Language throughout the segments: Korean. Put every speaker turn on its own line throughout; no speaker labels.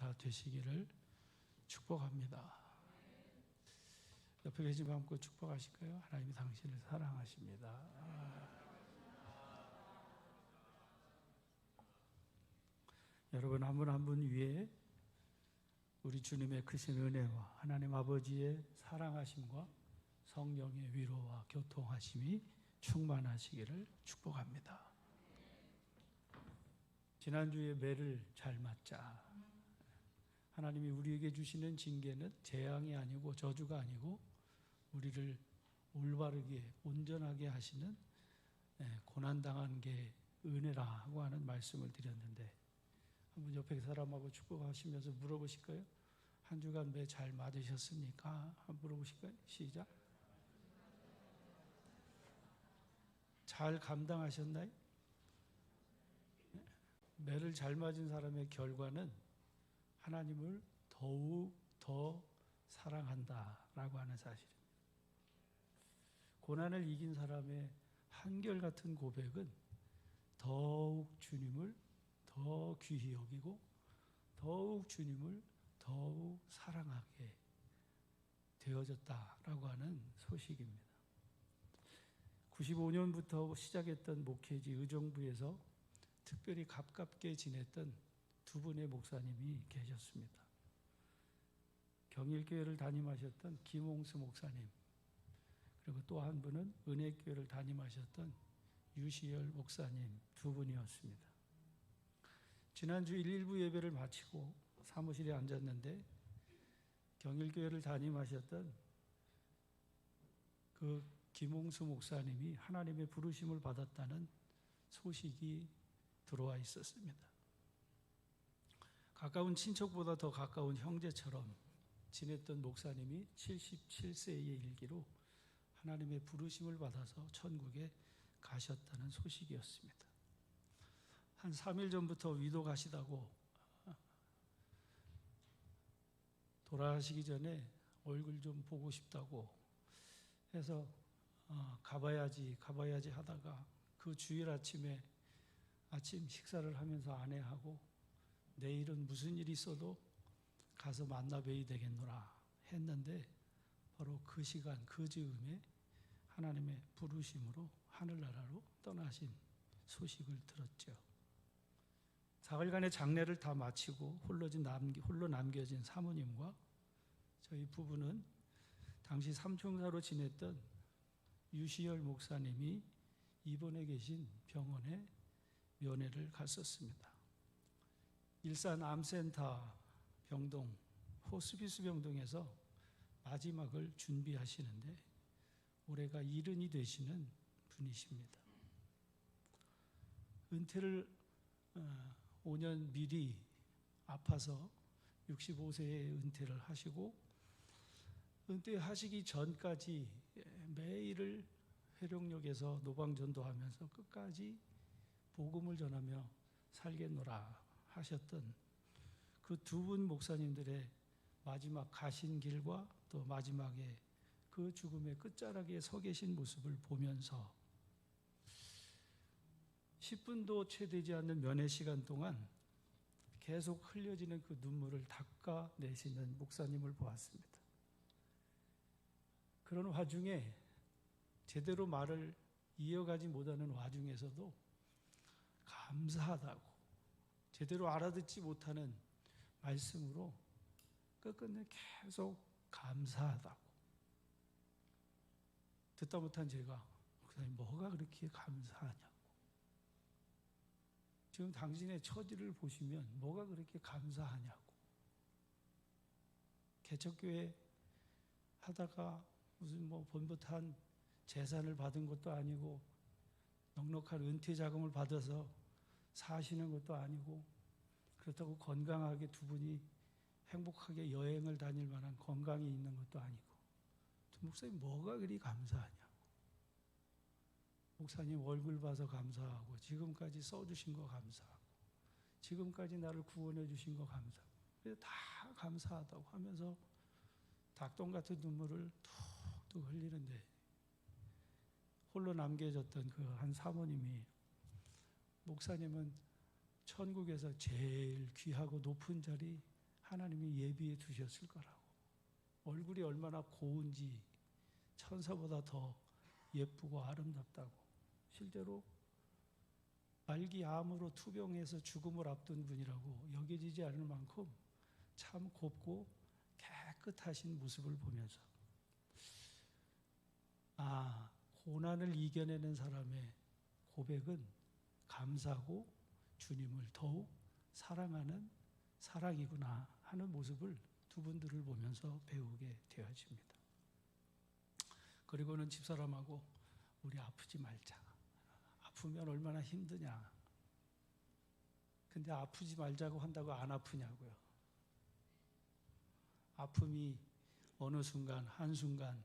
다 되시기를 축복합니다. 옆에 계신 분 함께 축복하실까요? 하나님이 당신을 사랑하십니다. 여러분 한 분 한 분 위에 우리 주님의 크신 은혜와 하나님 아버지의 사랑하심과 성령의 위로와 교통하심이 충만하시기를 축복합니다. 지난주에 매를 잘 맞자. 하나님이 우리에게 주시는 징계는 재앙이 아니고 저주가 아니고 우리를 올바르게 온전하게 하시는 고난당한 게 은혜라고 하는 말씀을 드렸는데, 한번 옆에 사람하고 축복하시면서 물어보실까요? 한 주간 매 잘 맞으셨습니까? 한번 물어보실까요? 시작. 잘 감당하셨나요? 매를 잘 맞은 사람의 결과는 하나님을 더욱 더 사랑한다라고 하는 사실입니다. 고난을 이긴 사람의 한결같은 고백은 더욱 주님을 더 귀히 여기고 더욱 주님을 더욱 사랑하게 되어졌다라고 하는 소식입니다. 95년부터 시작했던 목회지 의정부에서 특별히 가깝게 지냈던 두 분의 목사님이 계셨습니다. 경일교회를 담임하셨던 김홍수 목사님, 그리고 또 한 분은 은혜교회를 담임하셨던 유시열 목사님 두 분이었습니다. 지난주 1부 예배를 마치고 사무실에 앉았는데 경일교회를 담임하셨던 그 김홍수 목사님이 하나님의 부르심을 받았다는 소식이 들어와 있었습니다. 가까운 친척보다 더 가까운 형제처럼 지냈던 목사님이 77세의 일기로 하나님의 부르심을 받아서 천국에 가셨다는 소식이었습니다. 한 3일 전부터 위도 가시다고 돌아가시기 전에 얼굴 좀 보고 싶다고 해서 가봐야지 하다가 그 주일 아침 식사를 하면서 아내하고 내일은 무슨 일이 있어도 가서 만나 뵈야 되겠노라 했는데, 바로 그 시간 그 즈음에 하나님의 부르심으로 하늘나라로 떠나신 소식을 들었죠. 사흘간의 장례를 다 마치고 홀로 남겨진 사모님과 저희 부부는 당시 삼총사로 지냈던 유시열 목사님이 입원해 계신 병원에 면회를 갔었습니다. 일산 암센터 병동, 호스피스 병동에서 마지막을 준비하시는데 올해가 70이 되시는 분이십니다. 은퇴를 5년 미리 아파서 65세에 은퇴를 하시고, 은퇴하시기 전까지 매일을 회룡역에서 노방전도하면서 끝까지 복음을 전하며 살겠노라 하셨던 그 두 분 목사님들의 마지막 가신 길과 또 마지막에 그 죽음의 끝자락에 서 계신 모습을 보면서 10분도 채 되지 않는 면회 시간 동안 계속 흘려지는 그 눈물을 닦아내시는 목사님을 보았습니다. 그런 와중에 제대로 말을 이어가지 못하는 와중에서도 감사하다고, 제대로 알아듣지 못하는 말씀으로 끝끝내 계속 감사하다고. 듣다 못한 제가, 목사님 뭐가 그렇게 감사하냐고, 지금 당신의 처지를 보시면 뭐가 그렇게 감사하냐고. 개척교회 하다가 무슨 번듯한 재산을 받은 것도 아니고 넉넉한 은퇴 자금을 받아서 사시는 것도 아니고, 그렇다고 건강하게 두 분이 행복하게 여행을 다닐 만한 건강이 있는 것도 아니고, 목사님 뭐가 그리 감사하냐고. 목사님 얼굴 봐서 감사하고, 지금까지 써주신 거 감사하고, 지금까지 나를 구원해 주신 거 감사하고, 그래서 다 감사하다고 하면서 닭똥 같은 눈물을 툭툭 흘리는데, 홀로 남겨졌던 그 한 사모님이, 목사님은 천국에서 제일 귀하고 높은 자리 하나님이 예비해 두셨을 거라고. 얼굴이 얼마나 고운지 천사보다 더 예쁘고 아름답다고. 실제로 말기암으로 투병해서 죽음을 앞둔 분이라고 여겨지지 않을 만큼 참 곱고 깨끗하신 모습을 보면서 고난을 이겨내는 사람의 고백은 감사고 주님을 더욱 사랑하는 사랑이구나 하는 모습을 두 분들을 보면서 배우게 되어집니다. 그리고는 집사람하고 우리 아프지 말자. 아프면 얼마나 힘드냐. 근데 아프지 말자고 한다고 안 아프냐고요. 아픔이 어느 순간 한순간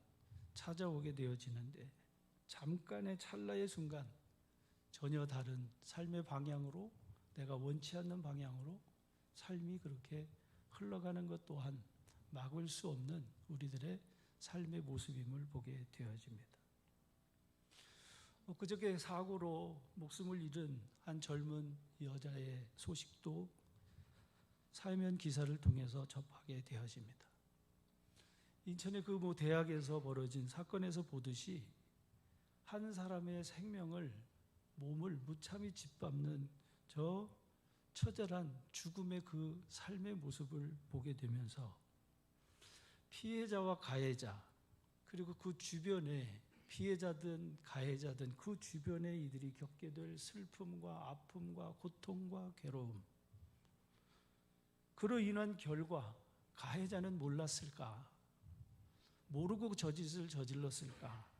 찾아오게 되어지는데 잠깐의 찰나의 순간 전혀 다른 삶의 방향으로, 내가 원치 않는 방향으로 삶이 그렇게 흘러가는 것 또한 막을 수 없는 우리들의 삶의 모습임을 보게 되어집니다. 그저께 사고로 목숨을 잃은 한 젊은 여자의 소식도 사면 기사를 통해서 접하게 되어집니다. 인천의 그 대학에서 벌어진 사건에서 보듯이 한 사람의 생명을, 몸을 무참히 짓밟는 저 처절한 죽음의 그 삶의 모습을 보게 되면서 피해자와 가해자, 그리고 그 주변에 피해자든 가해자든 그 주변에 이들이 겪게 될 슬픔과 아픔과 고통과 괴로움, 그로 인한 결과 가해자는 몰랐을까? 모르고 저 짓을 저질렀을까?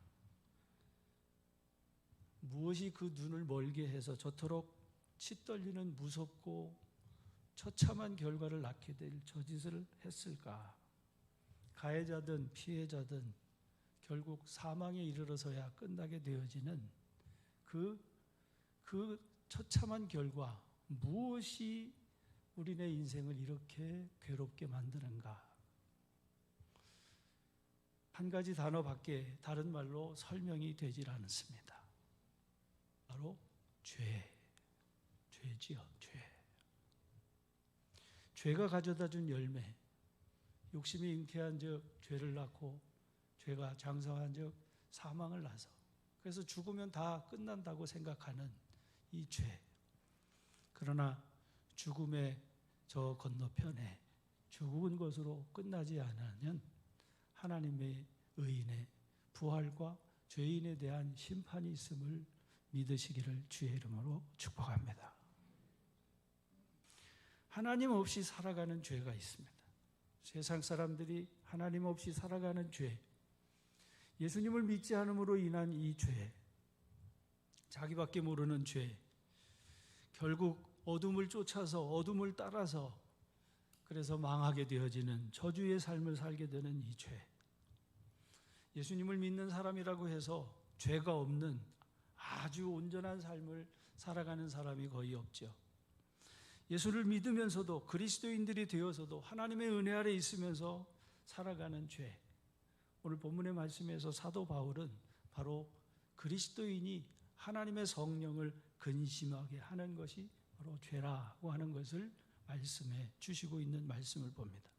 무엇이 그 눈을 멀게 해서 저토록 치떨리는 무섭고 처참한 결과를 낳게 될 저 짓을 했을까? 가해자든 피해자든 결국 사망에 이르러서야 끝나게 되어지는 그 처참한 결과, 무엇이 우리네 인생을 이렇게 괴롭게 만드는가? 한 가지 단어밖에 다른 말로 설명이 되질 않습니다. 바로 죄지요, 죄. 죄가 가져다 준 열매, 욕심이 잉태한 즉 죄를 낳고 죄가 장성한 즉 사망을 낳아서, 그래서 죽으면 다 끝난다고 생각하는 이 죄. 그러나 죽음의 저 건너편에 죽은 것으로 끝나지 않으면 하나님의 의인의 부활과 죄인에 대한 심판이 있음을 믿으시기를 주의 이름으로 축복합니다. 하나님 없이 살아가는 죄가 있습니다. 세상 사람들이 하나님 없이 살아가는 죄, 예수님을 믿지 않음으로 인한 이 죄, 자기밖에 모르는 죄, 결국 어둠을 쫓아서 어둠을 따라서 그래서 망하게 되어지는 저주의 삶을 살게 되는 이 죄. 예수님을 믿는 사람이라고 해서 죄가 없는 아주 온전한 삶을 살아가는 사람이 거의 없죠. 예수를 믿으면서도, 그리스도인들이 되어서도 하나님의 은혜 아래 있으면서 살아가는 죄. 오늘 본문의 말씀에서 사도 바울은 바로 그리스도인이 하나님의 성령을 근심하게 하는 것이 바로 죄라고 하는 것을 말씀해 주시고 있는 말씀을 봅니다.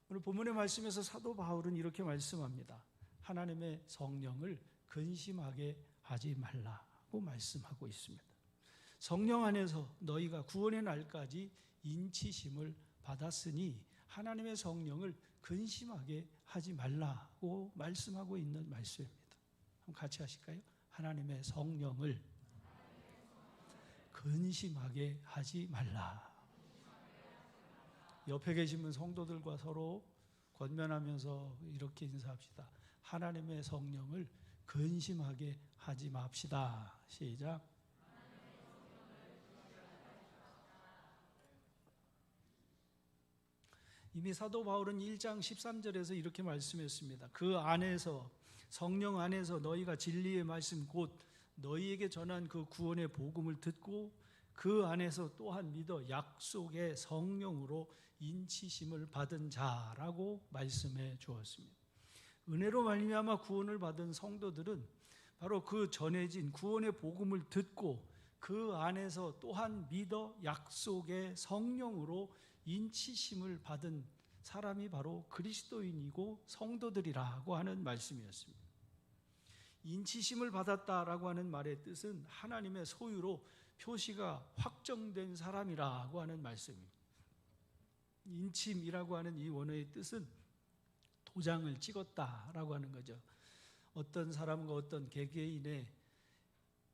오늘 본문의 말씀에서 사도 바울은 이렇게 말씀합니다. 하나님의 성령을 근심하게 하지 말라고 말씀하고 있습니다. 성령 안에서 너희가 구원의 날까지 인치심을 받았으니 하나님의 성령을 근심하게 하지 말라고 말씀하고 있는 말씀입니다. 한번 같이 하실까요? 하나님의 성령을 근심하게 하지 말라. 옆에 계신 분 성도들과 서로 권면하면서 이렇게 인사합시다. 하나님의 성령을 근심하게 하지 맙시다. 시작. 이미 사도 바울은 1장 13절에서 이렇게 말씀했습니다. 그 안에서, 성령 안에서 너희가 진리의 말씀 곧 너희에게 전한 그 구원의 복음을 듣고 그 안에서 또한 믿어 약속의 성령으로 인치심을 받은 자라고 말씀해 주었습니다. 은혜로 말미암아 구원을 받은 성도들은 바로 그 전해진 구원의 복음을 듣고 그 안에서 또한 믿어 약속의 성령으로 인치심을 받은 사람이 바로 그리스도인이고 성도들이라고 하는 말씀이었습니다. 인치심을 받았다라고 하는 말의 뜻은 하나님의 소유로 표시가 확정된 사람이라고 하는 말씀입니다. 인침이라고 하는 이 원어의 뜻은 도장을 찍었다라고 하는 거죠. 어떤 사람과 어떤 개개인의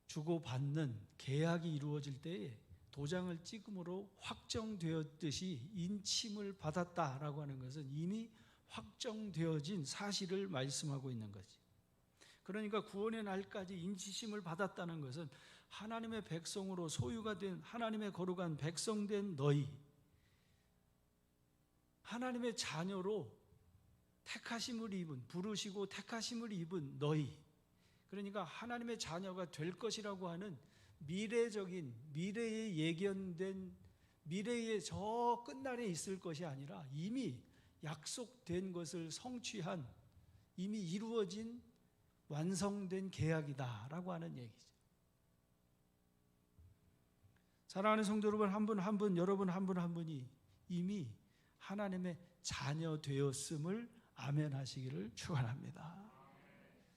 주고받는 계약이 이루어질 때에 도장을 찍음으로 확정되었듯이 인침을 받았다라고 하는 것은 이미 확정되어진 사실을 말씀하고 있는 거지. 그러니까 구원의 날까지 인치심을 받았다는 것은 하나님의 백성으로 소유가 된 하나님의 거룩한 백성된 너희, 하나님의 자녀로 택하심을 입은, 부르시고 택하심을 입은 너희, 그러니까 하나님의 자녀가 될 것이라고 하는 미래적인, 미래에 예견된, 미래의 저 끝날에 있을 것이 아니라 이미 약속된 것을 성취한, 이미 이루어진 완성된 계약이다라고 하는 얘기죠. 사랑하는 성도 여러분, 한 분 한 분, 여러분 한 분 한 분이 이미 하나님의 자녀 되었음을 아멘 하시기를 축원합니다.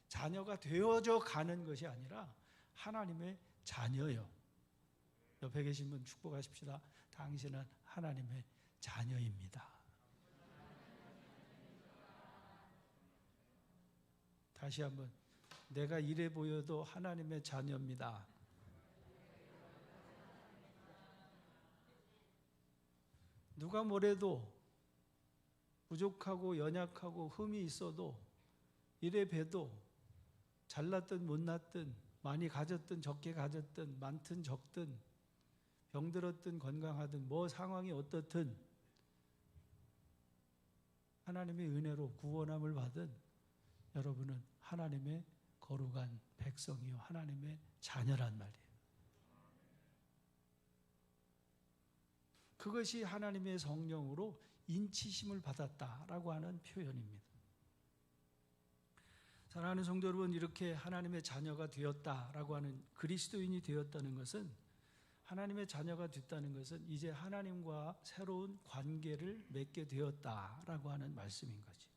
자녀가 되어져 가는 것이 아니라 하나님의 자녀요. 옆에 계신 분 축복하십시다. 당신은 하나님의 자녀입니다. 다시 한번, 내가 이래 보여도 하나님의 자녀입니다. 누가 뭐래도 부족하고 연약하고 흠이 있어도 이래 봬도 잘났든 못났든 많이 가졌든 적게 가졌든 많든 적든 병들었든 건강하든 뭐 상황이 어떻든 하나님의 은혜로 구원함을 받은 여러분은 하나님의 거룩한 백성이요 하나님의 자녀란 말이에요. 그것이 하나님의 성령으로 인치심을 받았다라고 하는 표현입니다. 사랑하는 성도 여러분, 이렇게 하나님의 자녀가 되었다라고 하는, 그리스도인이 되었다는 것은, 하나님의 자녀가 됐다는 것은 이제 하나님과 새로운 관계를 맺게 되었다라고 하는 말씀인 거지.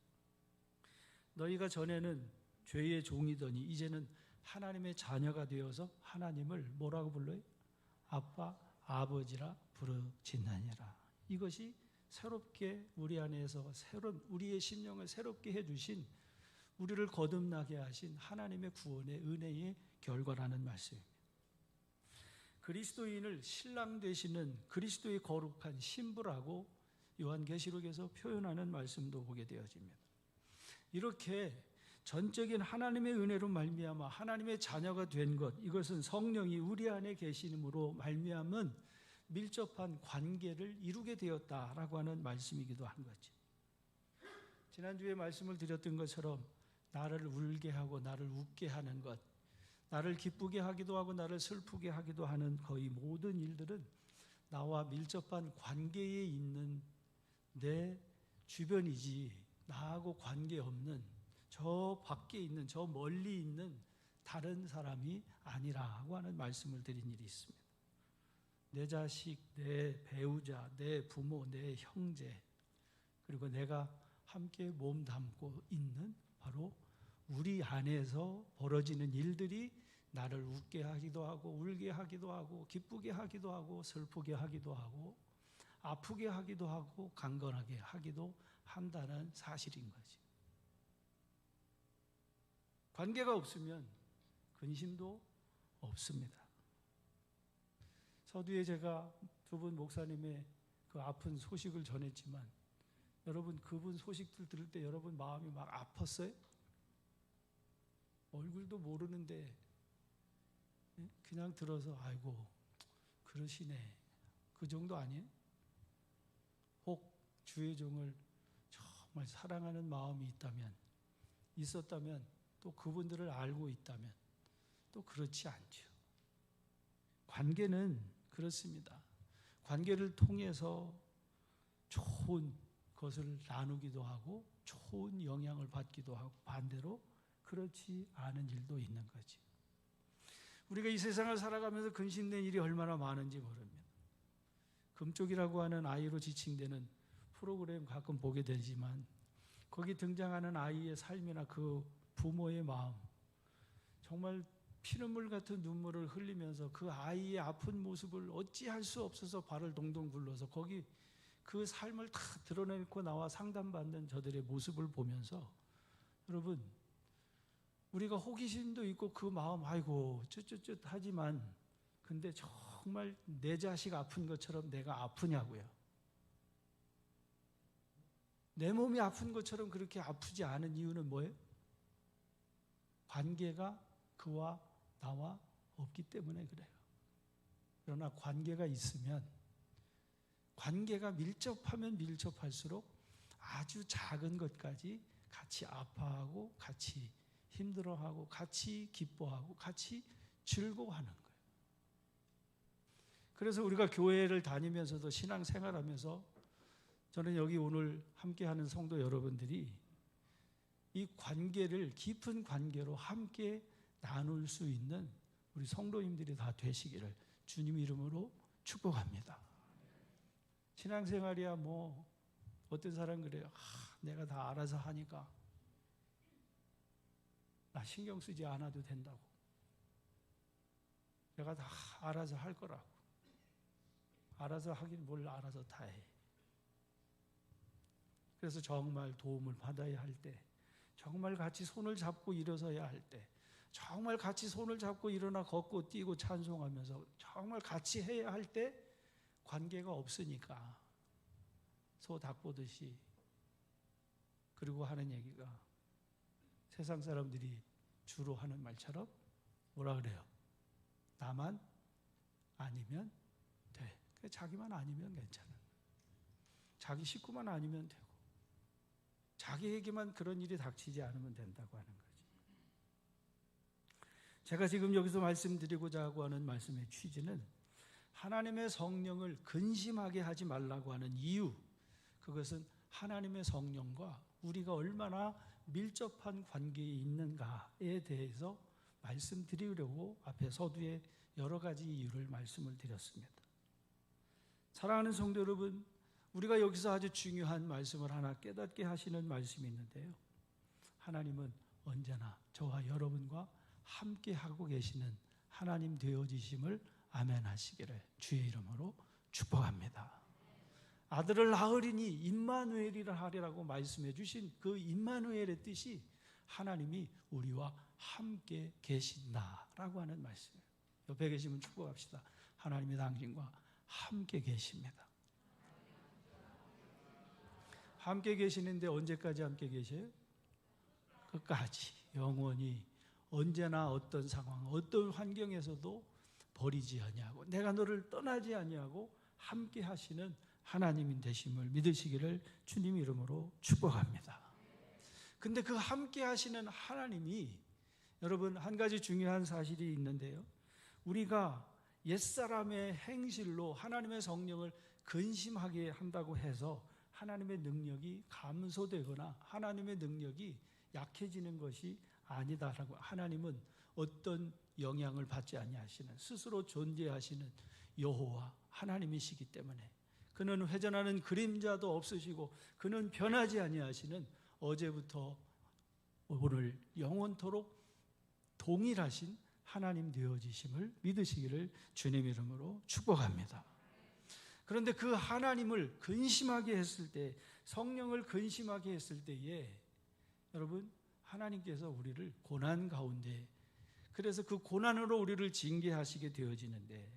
너희가 전에는 죄의 종이더니 이제는 하나님의 자녀가 되어서 하나님을 뭐라고 불러요? 아빠, 아버지라 부르짖나니라. 이것이 새롭게 우리 안에서 새로운 우리의 심령을 새롭게 해주신, 우리를 거듭나게 하신 하나님의 구원의 은혜의 결과라는 말씀입니다. 그리스도인을 신랑 되시는 그리스도의 거룩한 신부라고 요한계시록에서 표현하는 말씀도 보게 되어집니다. 이렇게 전적인 하나님의 은혜로 말미암아 하나님의 자녀가 된 것, 이것은 성령이 우리 안에 계시므로 말미암은 밀접한 관계를 이루게 되었다라고 하는 말씀이기도 한 거죠. 지난주에 말씀을 드렸던 것처럼 나를 울게 하고 나를 웃게 하는 것, 나를 기쁘게 하기도 하고 나를 슬프게 하기도 하는 거의 모든 일들은 나와 밀접한 관계에 있는 내 주변이지 나하고 관계없는 저 밖에 있는, 저 멀리 있는 다른 사람이 아니라고 하는 말씀을 드린 일이 있습니다. 내 자식, 내 배우자, 내 부모, 내 형제, 그리고 내가 함께 몸 담고 있는 바로 우리 안에서 벌어지는 일들이 나를 웃게 하기도 하고 울게 하기도 하고 기쁘게 하기도 하고 슬프게 하기도 하고 아프게 하기도 하고 강건하게 하기도 한다는 사실인 거지. 관계가 없으면 근심도 없습니다. 서두에 제가 두 분 목사님의 그 아픈 소식을 전했지만 여러분, 그분 소식들 들을 때 여러분 마음이 막 아팠어요? 얼굴도 모르는데 그냥 들어서 아이고 그러시네, 그 정도 아니에요? 혹 주의 종을 정말 사랑하는 마음이 있었다면 또 그분들을 알고 있다면 또 그렇지 않죠. 관계는 그렇습니다. 관계를 통해서 좋은 것을 나누기도 하고 좋은 영향을 받기도 하고 반대로 그렇지 않은 일도 있는 거지. 우리가 이 세상을 살아가면서 근심된 일이 얼마나 많은지 모릅니다. 금쪽이라고 하는 아이로 지칭되는 프로그램 가끔 보게 되지만 거기 등장하는 아이의 삶이나 그 부모의 마음, 정말 피눈물 같은 눈물을 흘리면서 그 아이의 아픈 모습을 어찌할 수 없어서 발을 동동 굴러서 거기 그 삶을 다 드러내고 나와 상담받는 저들의 모습을 보면서 여러분, 우리가 호기심도 있고 그 마음 아이고 쯧쯧쯧 하지만 근데 정말 내 자식 아픈 것처럼 내가 아프냐고요. 내 몸이 아픈 것처럼 그렇게 아프지 않은 이유는 뭐예요? 관계가 그와 나와 없기 때문에 그래요. 그러나 관계가 있으면, 관계가 밀접하면 밀접할수록 아주 작은 것까지 같이 아파하고 같이 힘들어하고 같이 기뻐하고 같이 즐거워하는 거예요. 그래서 우리가 교회를 다니면서도 신앙생활하면서 저는 여기 오늘 함께하는 성도 여러분들이 이 관계를 깊은 관계로 함께 나눌 수 있는 우리 성도님들이 다 되시기를 주님 이름으로 축복합니다. 신앙생활이야 뭐 어떤 사람 그래요. 내가 다 알아서 하니까 나 신경 쓰지 않아도 된다고. 내가 다 알아서 할 거라고. 알아서 하긴 뭘 알아서 다 해. 그래서 정말 도움을 받아야 할 때, 정말 같이 손을 잡고 일어서야 할 때, 정말 같이 손을 잡고 일어나 걷고 뛰고 찬송하면서 정말 같이 해야 할 때 관계가 없으니까 소 닭 보듯이 그리고 하는 얘기가 세상 사람들이 주로 하는 말처럼 뭐라 그래요? 나만 아니면 돼. 자기만 아니면 괜찮아. 자기 식구만 아니면 되고 자기에게만 그런 일이 닥치지 않으면 된다고 하는 거죠. 제가 지금 여기서 말씀드리고자 하고 하는 말씀의 취지는 하나님의 성령을 근심하게 하지 말라고 하는 이유, 그것은 하나님의 성령과 우리가 얼마나 밀접한 관계에 있는가에 대해서 말씀드리려고 앞에 서두에 여러 가지 이유를 말씀을 드렸습니다. 사랑하는 성도 여러분, 우리가 여기서 아주 중요한 말씀을 하나 깨닫게 하시는 말씀이 있는데요. 하나님은 언제나 저와 여러분과 함께 하고 계시는 하나님 되어지심을 아멘 하시기를 주의 이름으로 축복합니다. 아들을 낳으리니 임마누엘이라 하리라고 말씀해 주신 그 임마누엘의 뜻이 하나님이 우리와 함께 계신다라고 하는 말씀이에요. 옆에 계시면 축복합시다. 하나님이 당신과 함께 계십니다. 함께 계시는데 언제까지 함께 계셔요? 끝까지, 영원히, 언제나 어떤 상황, 어떤 환경에서도 버리지 아니하고 내가 너를 떠나지 아니하고 함께 하시는 하나님인 되심을 믿으시기를 주님 이름으로 축복합니다. 근데 그 함께 하시는 하나님이, 여러분, 한 가지 중요한 사실이 있는데요. 우리가 옛사람의 행실로 하나님의 성령을 근심하게 한다고 해서 하나님의 능력이 감소되거나 하나님의 능력이 약해지는 것이 아니다라고. 하나님은 어떤 영향을 받지 아니하시는 스스로 존재하시는 여호와 하나님이시기 때문에 그는 회전하는 그림자도 없으시고 그는 변하지 아니하시는 어제부터 오늘 영원토록 동일하신 하나님 되어지심을 믿으시기를 주님 이름으로 축복합니다. 그런데 그 하나님을 근심하게 했을 때, 성령을 근심하게 했을 때에 여러분, 하나님께서 우리를 고난 가운데, 그래서 그 고난으로 우리를 징계하시게 되어지는데,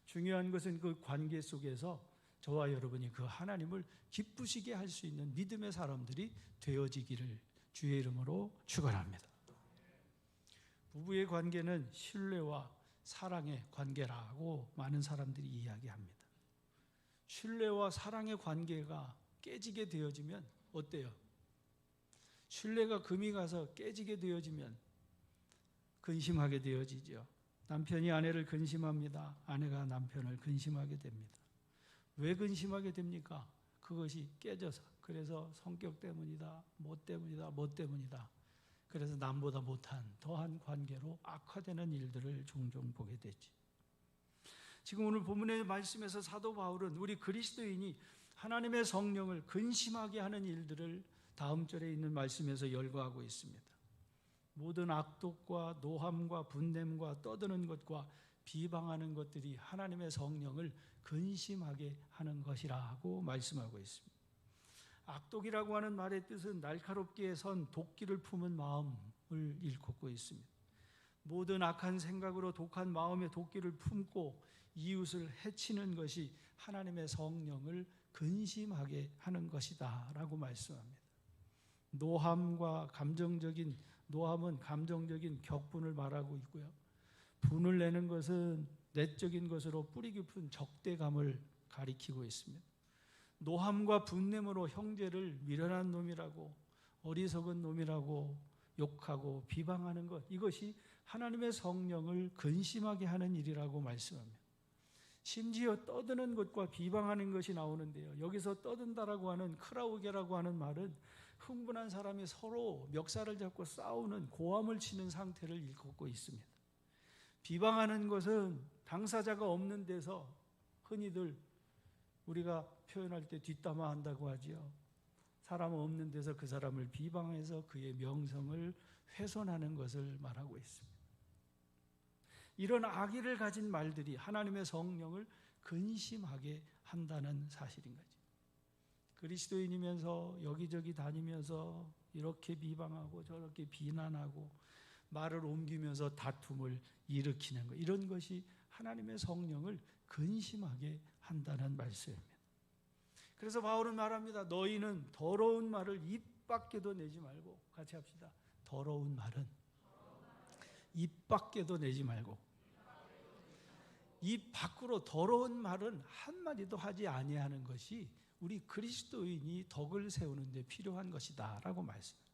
중요한 것은 그 관계 속에서 저와 여러분이 그 하나님을 기쁘시게 할 수 있는 믿음의 사람들이 되어지기를 주의 이름으로 축원합니다. 부부의 관계는 신뢰와 사랑의 관계라고 많은 사람들이 이야기합니다. 신뢰와 사랑의 관계가 깨지게 되어지면 어때요? 신뢰가 금이 가서 깨지게 되어지면 근심하게 되어지죠. 남편이 아내를 근심합니다. 아내가 남편을 근심하게 됩니다. 왜 근심하게 됩니까? 그것이 깨져서. 그래서 성격 때문이다, 뭐 때문이다, 뭐 때문이다. 그래서 남보다 못한 더한 관계로 악화되는 일들을 종종 보게 되지. 지금 오늘 본문의 말씀에서 사도 바울은 우리 그리스도인이 하나님의 성령을 근심하게 하는 일들을 다음 절에 있는 말씀에서 열거하고 있습니다. 모든 악독과 노함과 분냄과 떠드는 것과 비방하는 것들이 하나님의 성령을 근심하게 하는 것이라고 말씀하고 있습니다. 악독이라고 하는 말의 뜻은 날카롭게 선 도끼를 품은 마음을 일컫고 있습니다. 모든 악한 생각으로 독한 마음의 도끼를 품고 이웃을 해치는 것이 하나님의 성령을 근심하게 하는 것이다 라고 말씀합니다. 노함은 감정적인 격분을 말하고 있고요. 분을 내는 것은 내적인 것으로 뿌리 깊은 적대감을 가리키고 있습니다. 노함과 분냄으로 형제를 미련한 놈이라고 어리석은 놈이라고 욕하고 비방하는 것, 이것이 하나님의 성령을 근심하게 하는 일이라고 말씀합니다. 심지어 떠드는 것과 비방하는 것이 나오는데요. 여기서 떠든다라고 하는 크라우게라고 하는 말은 흥분한 사람이 서로 멱살을 잡고 싸우는 고함을 치는 상태를 일컫고 있습니다. 비방하는 것은 당사자가 없는 데서 흔히들 우리가 표현할 때 뒷담화 한다고 하지요. 사람 없는 데서 그 사람을 비방해서 그의 명성을 훼손하는 것을 말하고 있습니다. 이런 악의를 가진 말들이 하나님의 성령을 근심하게 한다는 사실인 거죠. 그리스도인이면서 여기저기 다니면서 이렇게 비방하고 저렇게 비난하고 말을 옮기면서 다툼을 일으키는 것, 이런 것이 하나님의 성령을 근심하게 한다는 말씀입니다. 그래서 바울은 말합니다. 너희는 더러운 말을 입 밖에도 내지 말고, 같이 합시다. 더러운 말은 입 밖에도 내지 말고, 입 밖으로 더러운 말은 한마디도 하지 아니하는 것이 우리 그리스도인이 덕을 세우는 데 필요한 것이다 라고 말씀합니다.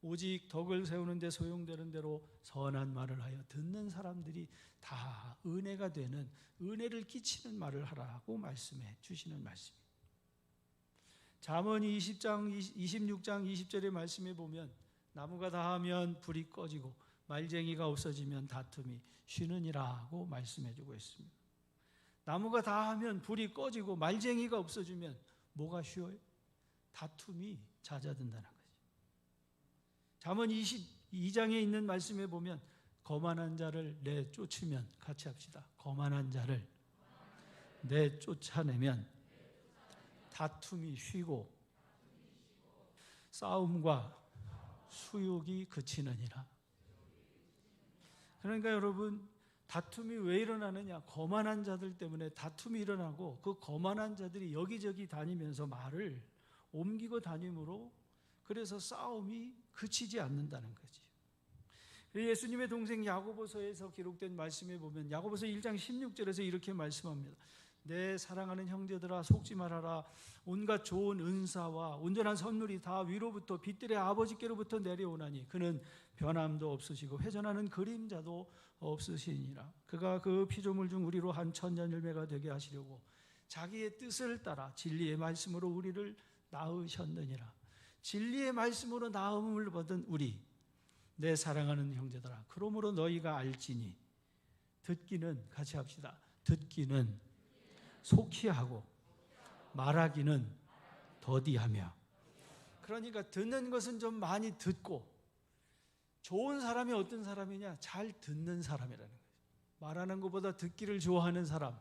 오직 덕을 세우는 데 소용되는 대로 선한 말을 하여 듣는 사람들이 다 은혜가 되는, 은혜를 끼치는 말을 하라고 말씀해 주시는 말씀입니다. 잠언 26장 20절의 말씀에 보면 나무가 다하면 불이 꺼지고 말쟁이가 없어지면 다툼이 쉬느니라고 말씀해 주고 있습니다. 나무가 다하면 불이 꺼지고 말쟁이가 없어지면 뭐가 쉬워요? 다툼이 잦아든다는 거죠. 잠언 22장에 있는 말씀에 보면 거만한 자를 내쫓으면, 같이 합시다. 거만한 자를 내쫓아내면 다툼이 쉬고 싸움과 수욕이 그치느니라. 그러니까 여러분, 다툼이 왜 일어나느냐? 거만한 자들 때문에 다툼이 일어나고, 그 거만한 자들이 여기저기 다니면서 말을 옮기고 다니므로 그래서 싸움이 그치지 않는다는 거지. 예수님의 동생 야고보서에서 기록된 말씀에 보면 야고보서 1장 16절에서 이렇게 말씀합니다. 내 사랑하는 형제들아, 속지 말아라. 온갖 좋은 은사와 온전한 선물이 다 위로부터 빛들의 아버지께로부터 내려오나니 그는 변함도 없으시고 회전하는 그림자도 없으시니라. 그가 그 피조물 중 우리로 한 천년열매가 되게 하시려고 자기의 뜻을 따라 진리의 말씀으로 우리를 낳으셨느니라. 진리의 말씀으로 낳음을 받은 우리, 내 사랑하는 형제들아, 그러므로 너희가 알지니 듣기는, 같이 합시다. 듣기는 속히 하고 말하기는 더디하며. 그러니까 듣는 것은 좀 많이 듣고, 좋은 사람이 어떤 사람이냐? 잘 듣는 사람이라는 거예요. 말하는 것보다 듣기를 좋아하는 사람.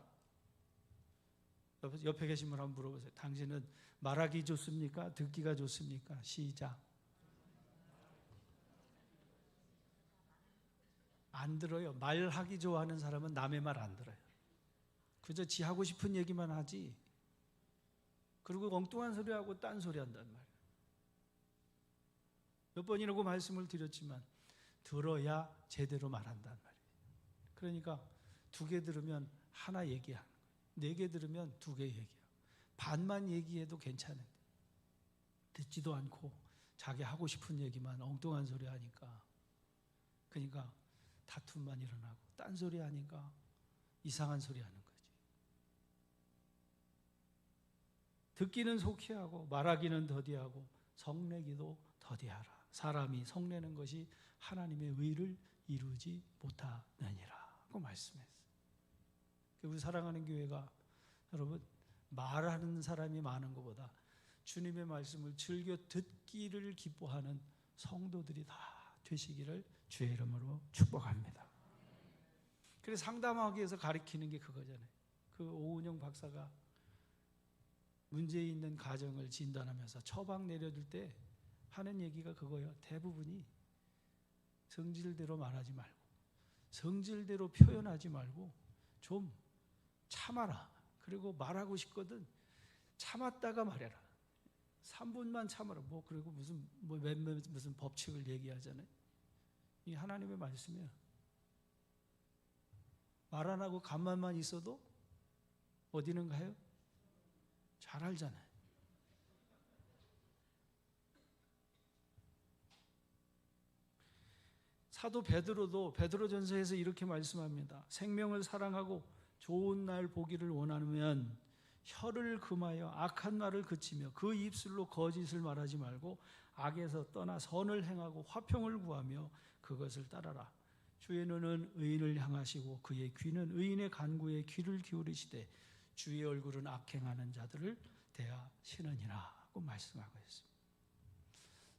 옆에 계신 분 한번 물어보세요. 당신은 말하기 좋습니까? 듣기가 좋습니까? 시작. 안 들어요. 말하기 좋아하는 사람은 남의 말 안 들어요. 그저 지 하고 싶은 얘기만 하지. 그리고 엉뚱한 소리하고 딴소리 한단 말이에요. 몇 번이라고 말씀을 드렸지만 들어야 제대로 말한단 말이에요. 그러니까 2개 들으면 하나 얘기하는 거예요. 4개 들으면 2개 얘기하고, 반만 얘기해도 괜찮은데 듣지도 않고 자기 하고 싶은 얘기만 엉뚱한 소리 하니까, 그러니까 다툼만 일어나고 딴소리 하니까 이상한 소리 하는 거지. 듣기는 속히 하고 말하기는 더디하고 성내기도 더디하라. 사람이 성내는 것이 하나님의 의를 이루지 못하느니라 고 말씀했어요. 우리 사랑하는 교회가 여러분 말하는 사람이 많은 것보다 주님의 말씀을 즐겨 듣기를 기뻐하는 성도들이 다 되시기를 주의 이름으로 축복합니다. 그래서 상담하기 위해서 가르치는 게 그거잖아요. 그 오은영 박사가 문제 있는 가정을 진단하면서 처방 내려줄 때 하는 얘기가 그거예요. 대부분이 성질대로 말하지 말고 성질대로 표현하지 말고 좀 참아라. 그리고 말하고 싶거든 참았다가 말해라. 3분만 참아라. 그리고 무슨 법칙을 얘기하잖아요. 이 하나님의 말씀이에요. 말 안 하고 가만만 있어도 어디는 가요? 잘 알잖아요. 사도 베드로도 베드로전서에서 이렇게 말씀합니다. 생명을 사랑하고 좋은 날 보기를 원하면 혀를 금하여 악한 말을 그치며 그 입술로 거짓을 말하지 말고 악에서 떠나 선을 행하고 화평을 구하며 그것을 따라라. 주의 눈은 의인을 향하시고 그의 귀는 의인의 간구에 귀를 기울이시되 주의 얼굴은 악행하는 자들을 대하시느니라 하고 말씀하고 있습니다.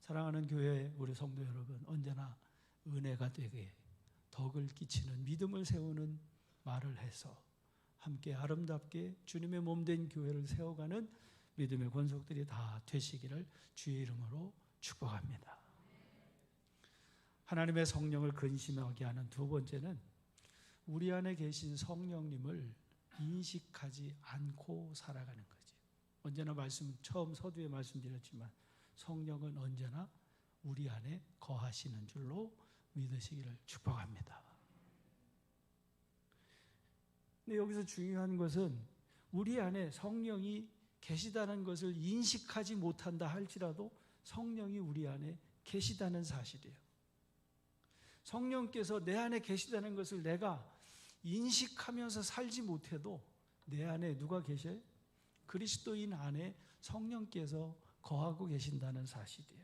사랑하는 교회 우리 성도 여러분, 언제나 은혜가 되게 덕을 끼치는 믿음을 세우는 말을 해서 함께 아름답게 주님의 몸된 교회를 세워가는 믿음의 권속들이 다 되시기를 주의 이름으로 축복합니다. 하나님의 성령을 근심하게 하는 두 번째는 우리 안에 계신 성령님을 인식하지 않고 살아가는 거지. 언제나 처음 서두에 말씀드렸지만 성령은 언제나 우리 안에 거하시는 줄로 믿으시기를 축복합니다. 근데 여기서 중요한 것은 우리 안에 성령이 계시다는 것을 인식하지 못한다 할지라도 성령이 우리 안에 계시다는 사실이에요. 성령께서 내 안에 계시다는 것을 내가 인식하면서 살지 못해도 내 안에 누가 계셔요? 그리스도인 안에 성령께서 거하고 계신다는 사실이에요.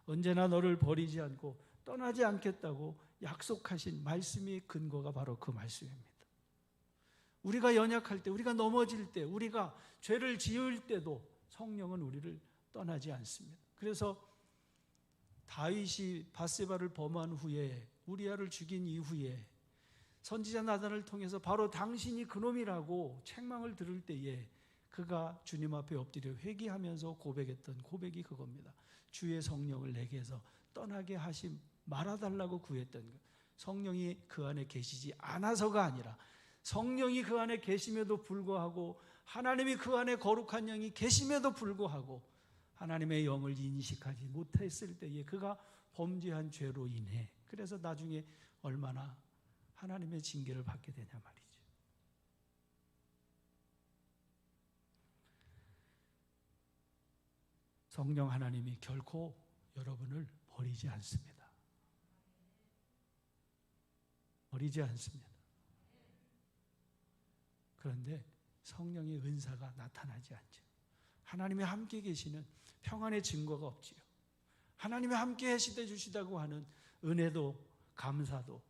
언제나 너를 버리지 않고 떠나지 않겠다고 약속하신 말씀의 근거가 바로 그 말씀입니다. 우리가 연약할 때, 우리가 넘어질 때, 우리가 죄를 지을 때도 성령은 우리를 떠나지 않습니다. 그래서 다윗이 밧세바를 범한 후에 우리아를 죽인 이후에 선지자 나단을 통해서 바로 당신이 그놈이라고 책망을 들을 때에 그가 주님 앞에 엎드려 회개하면서 고백했던 고백이 그겁니다. 주의 성령을 내게서 떠나게 하시 말아달라고 구했던 것. 성령이 그 안에 계시지 않아서가 아니라 성령이 그 안에 계심에도 불구하고 하나님이 그 안에 거룩한 영이 계심에도 불구하고 하나님의 영을 인식하지 못했을 때에 그가 범죄한 죄로 인해 그래서 나중에 얼마나 하나님의 징계를 받게 되냐 말이죠. 성령 하나님이 결코 여러분을 버리지 않습니다. 버리지 않습니다. 그런데 성령의 은사가 나타나지 않죠. 하나님이 함께 계시는 평안의 증거가 없지요. 하나님이 함께 해주시다고 하는 은혜도 감사도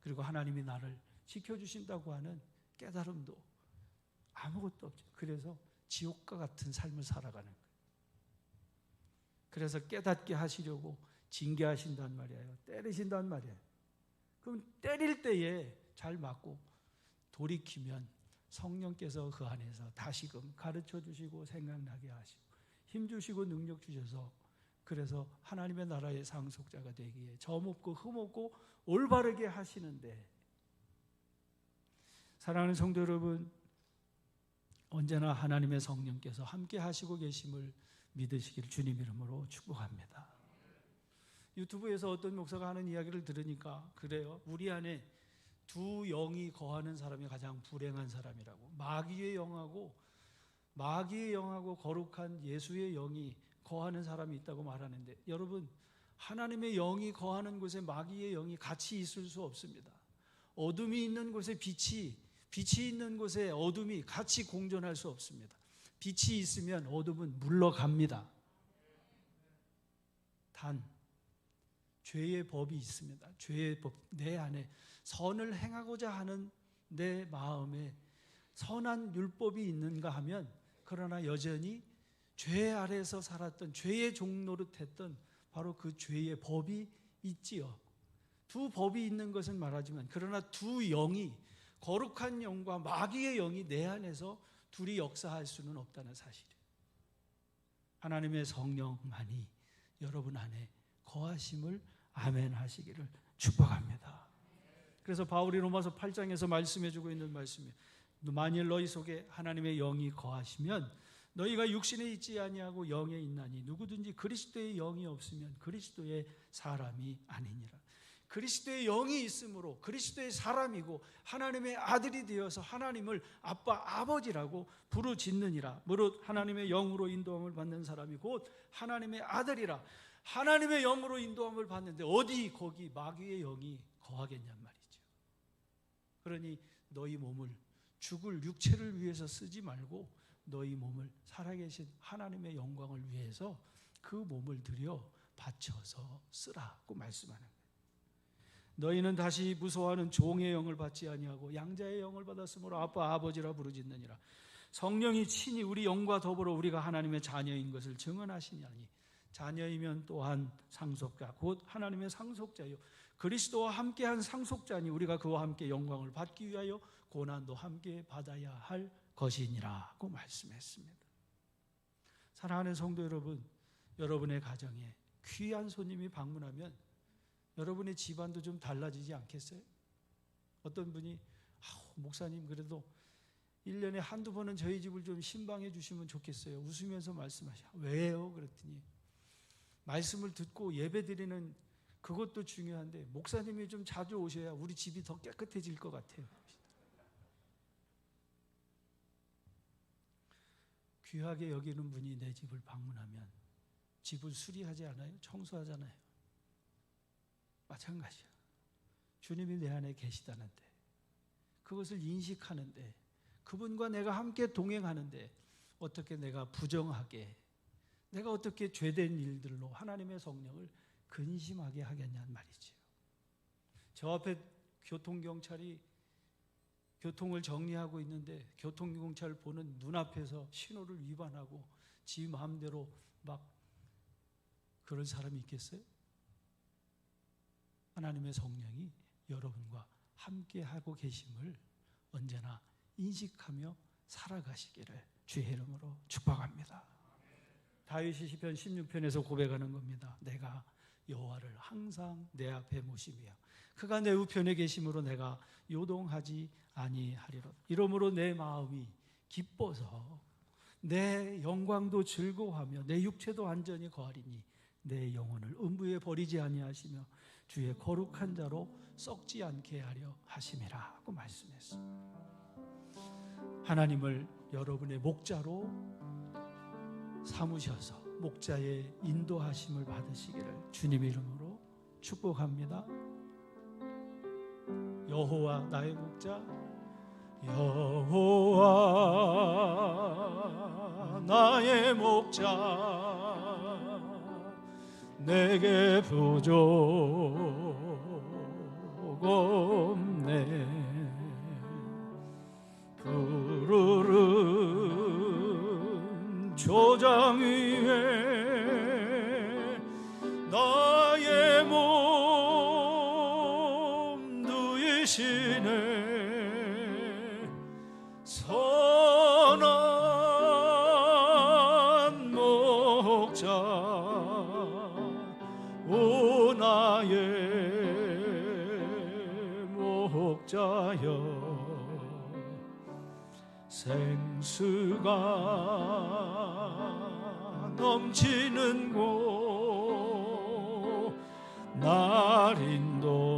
그리고 하나님이 나를 지켜주신다고 하는 깨달음도 아무것도 없죠. 그래서 지옥과 같은 삶을 살아가는 거예요. 그래서 깨닫게 하시려고 징계하신단 말이에요. 때리신단 말이에요. 그럼 때릴 때에 잘 맞고 돌이키면 성령께서 그 안에서 다시금 가르쳐 주시고 생각나게 하시고 힘 주시고 능력 주셔서 그래서 하나님의 나라의 상속자가 되기에 점 없고 흠 없고 올바르게 하시는데 사랑하는 성도 여러분, 언제나 하나님의 성령께서 함께 하시고 계심을 믿으시길 주님 이름으로 축복합니다. 유튜브에서 어떤 목사가 하는 이야기를 들으니까 그래요. 우리 안에 두 영이 거하는 사람이 가장 불행한 사람이라고. 마귀의 영하고 거룩한 예수의 영이 거하는 사람이 있다고 말하는데 여러분, 하나님의 영이 거하는 곳에 마귀의 영이 같이 있을 수 없습니다. 어둠이 있는 곳에 빛이 있는 곳에 어둠이 같이 공존할 수 없습니다. 빛이 있으면 어둠은 물러갑니다. 단 죄의 법이 있습니다. 죄의 법, 내 안에 선을 행하고자 하는 내 마음에 선한 율법이 있는가 하면, 그러나 여전히 죄 아래에서 살았던, 죄의 종노릇했던 바로 그 죄의 법이 있지요. 두 법이 있는 것은 말하지만, 그러나 두 영이, 거룩한 영과 마귀의 영이 내 안에서 둘이 역사할 수는 없다는 사실이에요. 하나님의 성령만이 여러분 안에 거하심을 아멘 하시기를 축복합니다. 그래서 바울이 로마서 8장에서 말씀해주고 있는 말씀이에요. 만일 너희 속에 하나님의 영이 거하시면 너희가 육신에 있지 아니하고 영에 있나니 누구든지 그리스도의 영이 없으면 그리스도의 사람이 아니니라. 그리스도의 영이 있으므로 그리스도의 사람이고 하나님의 아들이 되어서 하나님을 아빠 아버지라고 부르짖느니라. 무릇 하나님의 영으로 인도함을 받는 사람이 곧 하나님의 아들이라. 하나님의 영으로 인도함을 받는데 어디 거기 마귀의 영이 거하겠냔 말이죠. 그러니 너희 몸을 죽을 육체를 위해서 쓰지 말고 너희 몸을 살아계신 하나님의 영광을 위해서 그 몸을 들여 바쳐서 쓰라고 말씀하는 거예요. 너희는 다시 무서워하는 종의 영을 받지 아니하고 양자의 영을 받았으므로 아빠 아버지라 부르짖느니라. 성령이 친히 우리 영과 더불어 우리가 하나님의 자녀인 것을 증언하시냐니 자녀이면 또한 상속자 곧 하나님의 상속자요 그리스도와 함께한 상속자니 우리가 그와 함께 영광을 받기 위하여 고난도 함께 받아야 할 것이니라고 말씀했습니다. 사랑하는 성도 여러분, 여러분의 가정에 귀한 손님이 방문하면 여러분의 집안도 좀 달라지지 않겠어요? 어떤 분이 목사님 그래도 1년에 한두 번은 저희 집을 좀 신방해 주시면 좋겠어요. 웃으면서 말씀하셔. 왜요? 그랬더니 말씀을 듣고 예배 드리는 그것도 중요한데 목사님이 좀 자주 오셔야 우리 집이 더 깨끗해질 것 같아요. 귀하게 여기는 분이 내 집을 방문하면 집을 수리하지 않아요? 청소하잖아요. 마찬가지야. 주님이 내 안에 계시다는데, 그것을 인식하는데, 그분과 내가 함께 동행하는데 어떻게 내가 부정하게, 내가 어떻게 죄된 일들로 하나님의 성령을 근심하게 하겠냐는 말이지요. 저 앞에 교통경찰이 교통을 정리하고 있는데 교통경찰 보는 눈앞에서 신호를 위반하고 지 마음대로 막 그런 사람이 있겠어요? 하나님의 성령이 여러분과 함께하고 계심을 언제나 인식하며 살아가시기를 주의 이름으로 축복합니다. 다윗이 시편 16편에서 고백하는 겁니다. 내가 여호와를 항상 내 앞에 모시며 그가 내 우편에 계심으로 내가 요동하지 아니하리로다. 이러므로 내 마음이 기뻐서 내 영광도 즐거워하며 내 육체도 안전히 거하리니 내 영혼을 음부에 버리지 아니하시며 주의 거룩한 자로 썩지 않게 하려 하심이라고 말씀했습니다. 하나님을 여러분의 목자로 삼으셔서 목자의 인도하심을 받으시기를 주님의 이름으로 축복합니다. 여호와 나의 목자, 여호와 나의 목자, 내게 부족 없네. 푸르른 초장 위에 나의 몸 누이시네. 선한 목자 오 나의 목자여, 생수가 넘치는 곳 날 인도하시네.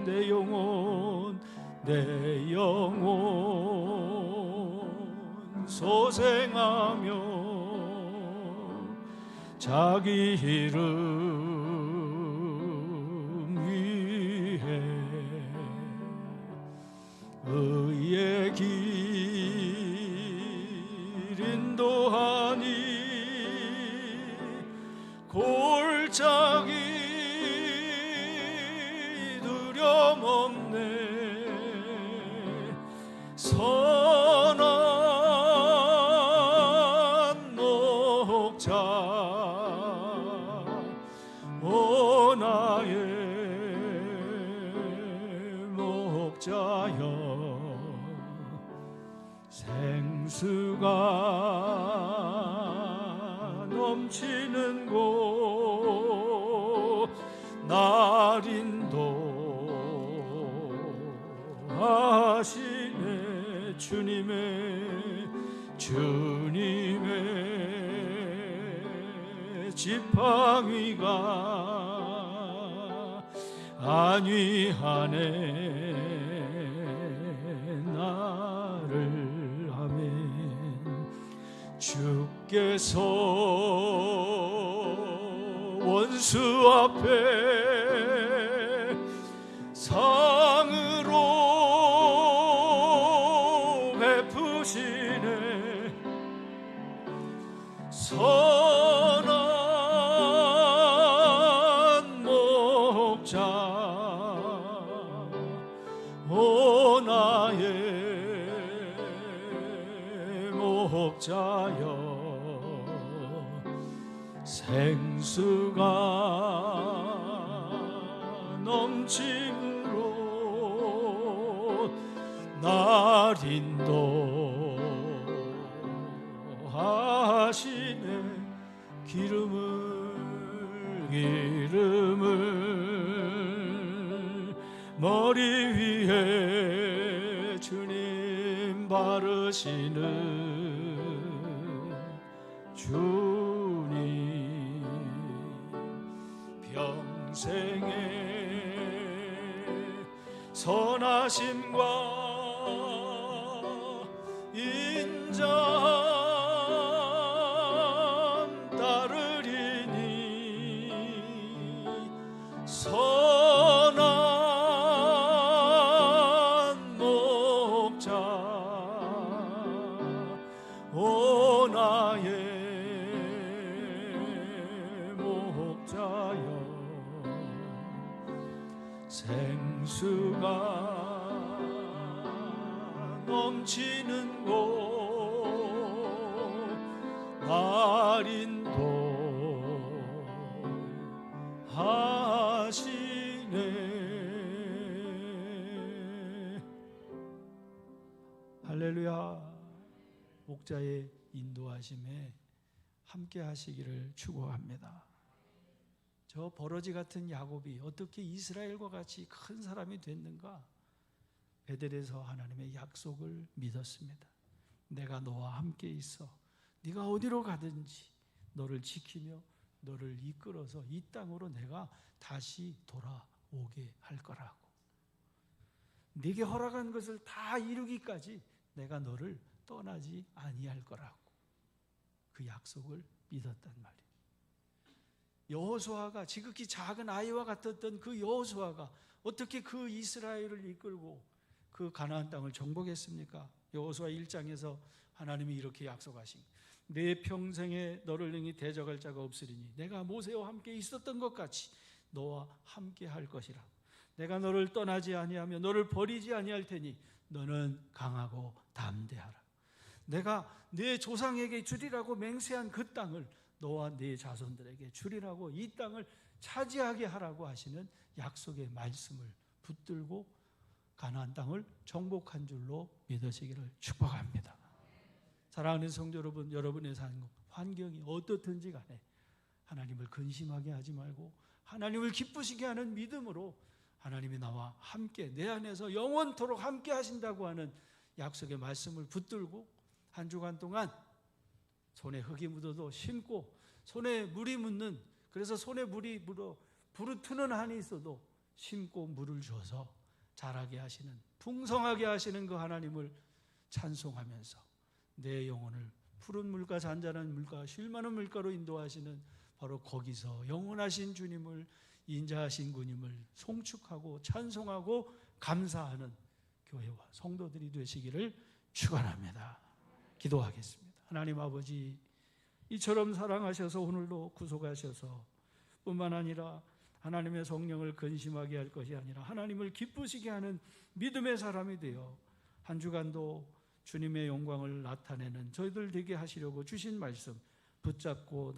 내 영혼 내 영혼 소생하며 자기 이름 위해 의의 길 인도하니 골짜기 생수가 넘치는 곳 날 인도하시네. 주님의 지팡이가 안위하네 나를. 아멘. 주께서 원수 앞에 상으로 베푸시네. 선한 목자 오 나의 목자여. 생수가 넘침으로 날 인도하시네. 기름을 머리 위에 주님 바르시는 주님. 평생의 선하심과 인자 선한 목자 오 나의 목자여. 생수가 넘치는 곳 날 인도하시네. 할렐루야. 목자의 인도하심에 함께 하시기를 축원합니다. 저 버러지 같은 야곱이 어떻게 이스라엘과 같이 큰 사람이 됐는가? 베델에서 하나님의 약속을 믿었습니다. 내가 너와 함께 있어 네가 어디로 가든지 너를 지키며 너를 이끌어서 이 땅으로 내가 다시 돌아오게 할 거라고. 네게 허락한 것을 다 이루기까지 내가 너를 떠나지 아니할 거라고. 그 약속을 믿었단 말이에요. 여호수아가 지극히 작은 아이와 같았던 그 여호수아가 어떻게 그 이스라엘을 이끌고 그 가나안 땅을 정복했습니까? 여호수아 1장에서 하나님이 이렇게 약속하신, 내 평생에 너를 능히 대적할 자가 없으리니 내가 모세와 함께 있었던 것 같이 너와 함께 할 것이라. 내가 너를 떠나지 아니하며 너를 버리지 아니할 테니 너는 강하고 담대하라. 내가 내 조상에게 주리라고 맹세한 그 땅을 너와 네 자손들에게 주리라고 이 땅을 차지하게 하라고 하시는 약속의 말씀을 붙들고 가나안 땅을 정복한 줄로 믿으시기를 축복합니다. 사랑하는 성도 여러분, 여러분의 삶 환경이 어떻든지 간에 하나님을 근심하게 하지 말고 하나님을 기쁘시게 하는 믿음으로 하나님이 나와 함께 내 안에서 영원토록 함께 하신다고 하는 약속의 말씀을 붙들고 한 주간 동안 손에 흙이 묻어도 심고 손에 물이 묻는, 그래서 손에 물이 묻어 부르트는 한이 있어도 심고 물을 줘서 자라게 하시는, 풍성하게 하시는 그 하나님을 찬송하면서 내 영혼을 푸른 물가 잔잔한 물가 쉴 만한 물가로 인도하시는 바로 거기서 영원하신 주님을, 인자하신 주님을 송축하고 찬송하고 감사하는 교회와 성도들이 되시기를 축원합니다. 기도하겠습니다. 하나님 아버지, 이처럼 사랑하셔서 오늘도 구속하셔서 뿐만 아니라 하나님의 성령을 근심하게 할 것이 아니라 하나님을 기쁘시게 하는 믿음의 사람이 되어 한 주간도 주님의 영광을 나타내는 저희들 되게 하시려고 주신 말씀 붙잡고